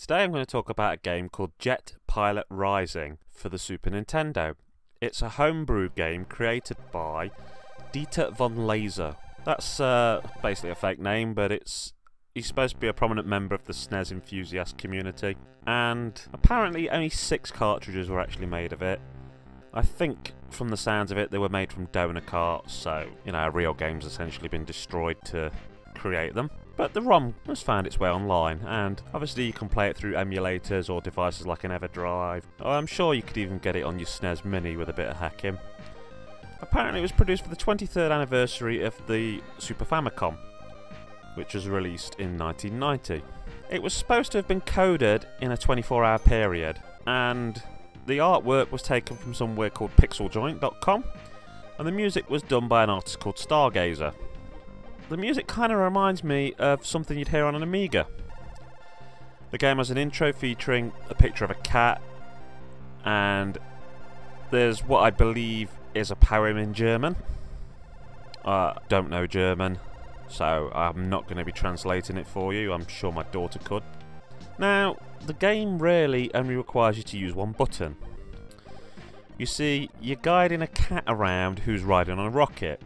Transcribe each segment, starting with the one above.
Today I'm going to talk about a game called Jet Pilot Rising for the Super Nintendo. It's a homebrew game created by Dieter von Laser. That's basically a fake name, but he's supposed to be a prominent member of the SNES enthusiast community. And apparently only 6 cartridges were actually made of it. I think from the sounds of it they were made from donor carts, so you know, a real game's essentially been destroyed to create them. But the ROM has found its way online, and obviously you can play it through emulators or devices like an EverDrive. I'm sure you could even get it on your SNES Mini with a bit of hacking. Apparently it was produced for the 23rd anniversary of the Super Famicom, which was released in 1990. It was supposed to have been coded in a 24-hour period, and the artwork was taken from somewhere called pixeljoint.com, and the music was done by an artist called Stargazer. The music kind of reminds me of something you'd hear on an Amiga. The game has an intro featuring a picture of a cat, and there's what I believe is a poem in German. Don't know German, so I'm not going to be translating it for you. I'm sure my daughter could. Now, the game really only requires you to use one button. You see, you're guiding a cat around who's riding on a rocket.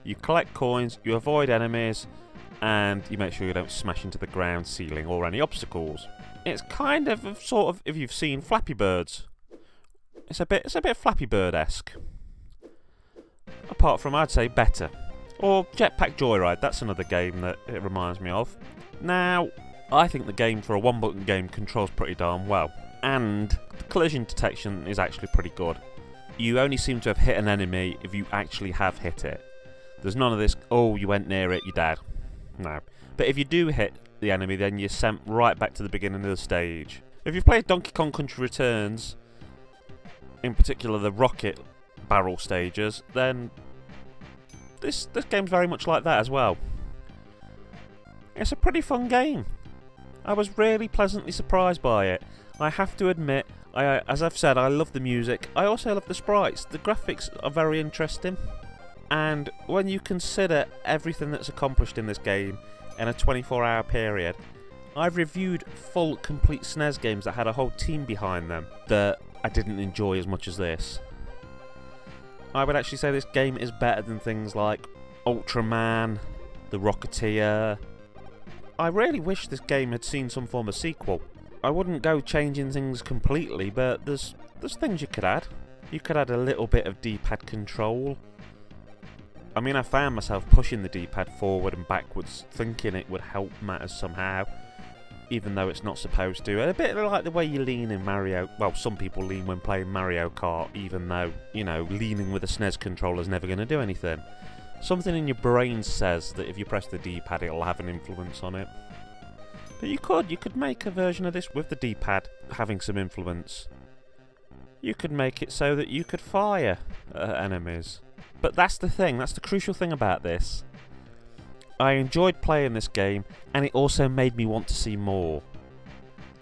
You collect coins, you avoid enemies, and you make sure you don't smash into the ground, ceiling, or any obstacles. It's kind of sort of, if you've seen Flappy Birds, it's a bit Flappy Bird-esque. Apart from, I'd say, better. Or Jetpack Joyride, that's another game that it reminds me of. Now, I think the game for a one-button game controls pretty darn well, and the collision detection is actually pretty good. You only seem to have hit an enemy if you actually have hit it. There's none of this, oh, you went near it, you're dead. No. But if you do hit the enemy, then you're sent right back to the beginning of the stage. If you've played Donkey Kong Country Returns, in particular the rocket barrel stages, then this game's very much like that as well. It's a pretty fun game. I was really pleasantly surprised by it. I have to admit, as I've said, I love the music. I also love the sprites. The graphics are very interesting. And when you consider everything that's accomplished in this game in a 24-hour period, I've reviewed full, complete SNES games that had a whole team behind them that I didn't enjoy as much as this. I would actually say this game is better than things like Ultraman, The Rocketeer. I really wish this game had seen some form of sequel. I wouldn't go changing things completely, but there's things you could add. You could add a little bit of D-pad control. I mean, I found myself pushing the D-pad forward and backwards, thinking it would help matters somehow, even though it's not supposed to. A bit like the way you lean in Mario. Well, some people lean when playing Mario Kart, even though, you know, leaning with a SNES controller is never going to do anything. Something in your brain says that if you press the D-pad, it'll have an influence on it. But you could make a version of this with the D-pad having some influence. You could make it so that you could fire at enemies. But that's the thing, that's the crucial thing about this. I enjoyed playing this game, and it also made me want to see more.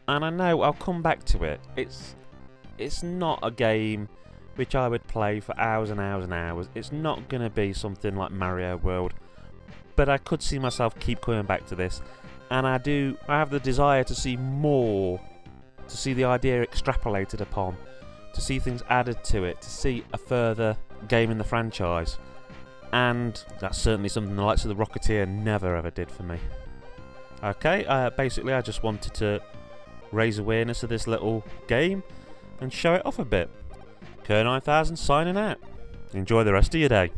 And I know I'll come back to it. It's not a game which I would play for hours and hours and hours. It's not going to be something like Mario World. But I could see myself keep coming back to this. And I have the desire to see more. To see the idea extrapolated upon. To see things added to it. To see a further game in the franchise. And that's certainly something the likes of the Rocketeer never ever did for me. Okay, basically I just wanted to raise awareness of this little game and show it off a bit. Kerr9000 signing out. Enjoy the rest of your day.